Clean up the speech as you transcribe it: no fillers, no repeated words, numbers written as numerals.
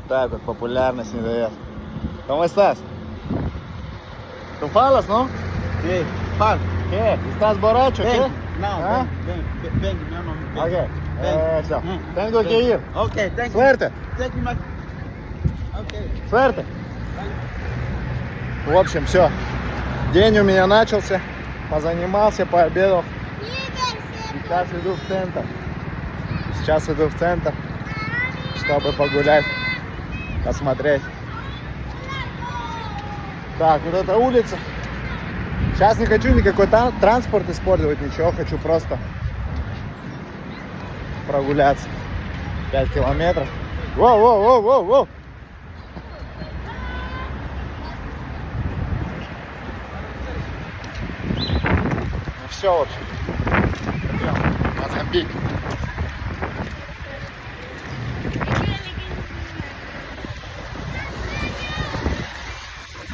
Так вот, популярность не дает. ¿Cómo estás? ¿Tú falas, no? Sí, Juan. ¿Qué? ¿Estás borracho? ¿Qué? Ven. No, ¿Ah? ven, mi amor. Ven. Ok, Ven. eso. Ven. Tengo que Ven. ir. Okay, thank you. Suerte, Thank you, Mac. Okay. suerte. В общем, все. День у меня начался. Позанимался, пообедал. Сейчас иду в центр. Сейчас иду в центр, чтобы погулять, посмотреть. Так, вот эта улица. Сейчас не хочу никакой транспорт использовать, ничего. Хочу просто прогуляться. 5 километров. Воу. Ну все, в общем. Пойдем, Мозамбик.